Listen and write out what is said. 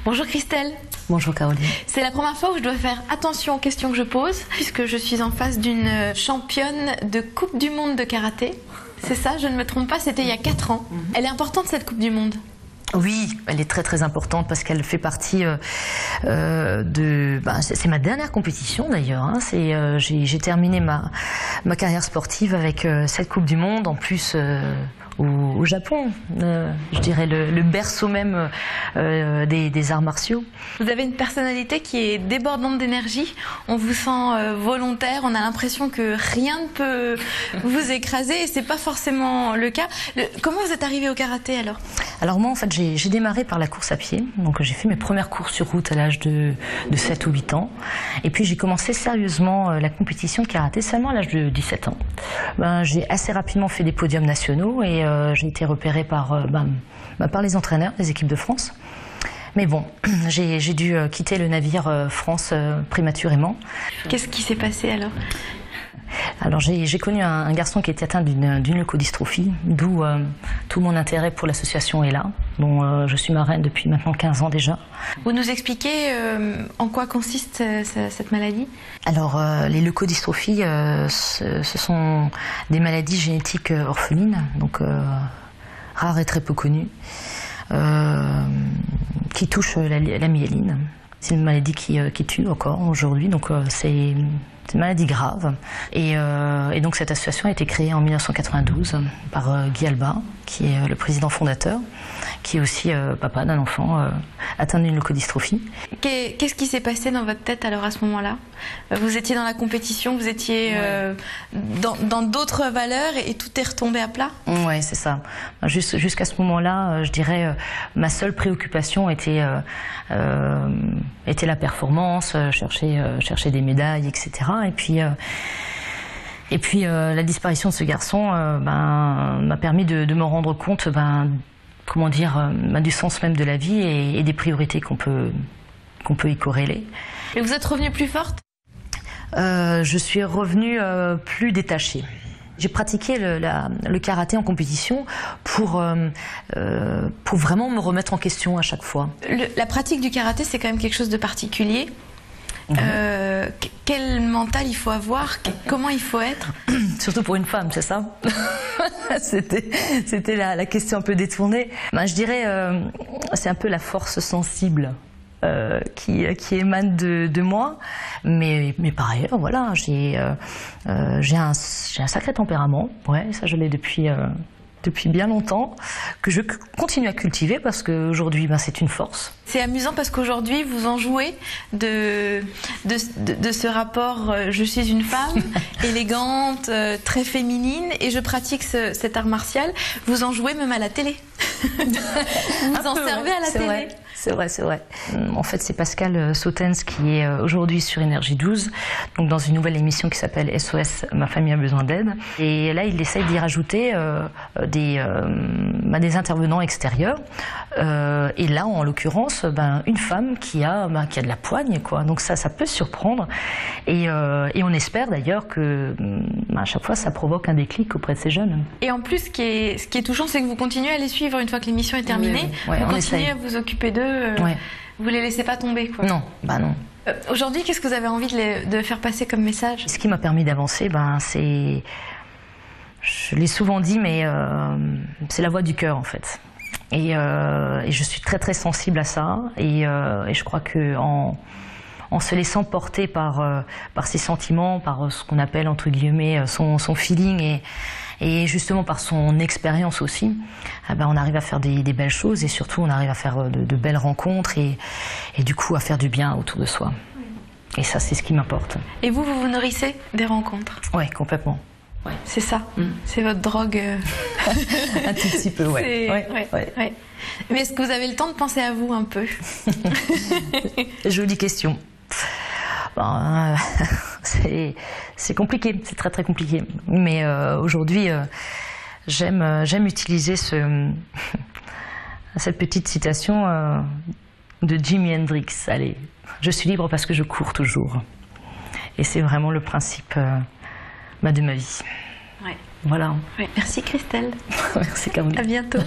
Bonjour Christelle. Bonjour Caroline. C'est la première fois où je dois faire attention aux questions que je pose, puisque je suis en face d'une championne de Coupe du Monde de karaté. C'est ça, je ne me trompe pas, c'était il y a 4 ans. Elle est importante cette Coupe du Monde? Oui, elle est très très importante parce qu'elle fait partie c'est ma dernière compétition d'ailleurs. Hein. J'ai terminé ma carrière sportive avec cette Coupe du Monde, en plus au Japon, je dirais le berceau même des arts martiaux. Vous avez une personnalité qui est débordante d'énergie, on vous sent volontaire, on a l'impression que rien ne peut vous écraser et c'est pas forcément le cas. Comment vous êtes arrivé au karaté alors? Alors moi en fait j'ai démarré par la course à pied, donc j'ai fait mes premières courses sur route à l'âge de 7 ou 8 ans et puis j'ai commencé sérieusement la compétition de karaté seulement à l'âge de 17 ans. J'ai assez rapidement fait des podiums nationaux et j'ai été repérée par les entraîneurs des équipes de France. Mais bon, j'ai dû quitter le navire France prématurément. Qu'est-ce qui s'est passé alors? Alors j'ai connu un garçon qui était atteint d'une leucodystrophie, d'où tout mon intérêt pour l'association est là, dont je suis marraine depuis maintenant 15 ans déjà. Vous nous expliquez en quoi consiste cette maladie? Alors les leucodystrophies, ce sont des maladies génétiques orphelines, donc rares et très peu connues, qui touchent la myéline. C'est une maladie qui tue encore aujourd'hui, donc c'est une maladie grave. Et donc cette association a été créée en 1992 par Guy Alba, qui est le président fondateur, qui est aussi papa d'un enfant atteint d'une leucodystrophie. Qu'est-ce qui s'est passé dans votre tête alors à ce moment-là? Vous étiez dans la compétition, vous étiez dans d'autres valeurs et tout est retombé à plat? Oui, c'est ça. Jusqu'à ce moment-là, je dirais, ma seule préoccupation était la performance, chercher des médailles, etc. Et puis la disparition de ce garçon m'a permis de me rendre compte du sens même de la vie et des priorités qu'on peut y corréler. Et vous êtes revenue plus forte? Je suis revenue plus détachée. J'ai pratiqué le karaté en compétition pour vraiment me remettre en question à chaque fois. La pratique du karaté, c'est quand même quelque chose de particulier. Quel mental il faut avoir? Comment il faut être? Surtout pour une femme, c'est ça? C'était la question un peu détournée. Je dirais, c'est un peu la force sensible qui émane de moi, mais par ailleurs, voilà, j'ai un sacré tempérament. Ouais, ça je l'ai depuis bien longtemps, que je continue à cultiver parce qu'aujourd'hui, c'est une force. C'est amusant parce qu'aujourd'hui, vous en jouez de ce rapport je suis une femme, élégante, très féminine, et je pratique cet art martial. Vous en jouez même à la télé. Vous en servez à la télé. C'est vrai. En fait, c'est Pascal Sautens qui est aujourd'hui sur Énergie 12, donc dans une nouvelle émission qui s'appelle SOS, ma famille a besoin d'aide. Et là, il essaye d'y rajouter des intervenants extérieurs. Et là, en l'occurrence, une femme qui a de la poigne, quoi. Donc ça peut surprendre. Et on espère d'ailleurs que à chaque fois, ça provoque un déclic auprès de ces jeunes. Et en plus, ce qui est touchant, c'est que vous continuez à les suivre une fois que l'émission est terminée. Oui, vous continuez à vous occuper d'eux. Vous les laissez pas tomber, quoi. Non, non. Aujourd'hui, qu'est-ce que vous avez envie de faire passer comme message? Ce qui m'a permis d'avancer, c'est, je l'ai souvent dit, mais c'est la voix du cœur en fait. Et je suis très très sensible à ça. Et je crois que en se laissant porter par ses sentiments, par ce qu'on appelle entre guillemets son feeling et justement par son expérience aussi, on arrive à faire des belles choses et surtout on arrive à faire de belles rencontres et du coup à faire du bien autour de soi. Et ça, c'est ce qui m'importe. Et vous vous nourrissez des rencontres? Oui, complètement. Ouais. C'est ça, c'est votre drogue. Un tout petit peu, ouais. Mais est-ce que vous avez le temps de penser à vous un peu? Jolie question. C'est compliqué, c'est très très compliqué. Mais aujourd'hui, j'aime utiliser cette petite citation de Jimi Hendrix. Allez, je suis libre parce que je cours toujours. Et c'est vraiment le principe de ma vie. Ouais. Voilà. Ouais. Merci Christelle. Merci Caroline. À bientôt.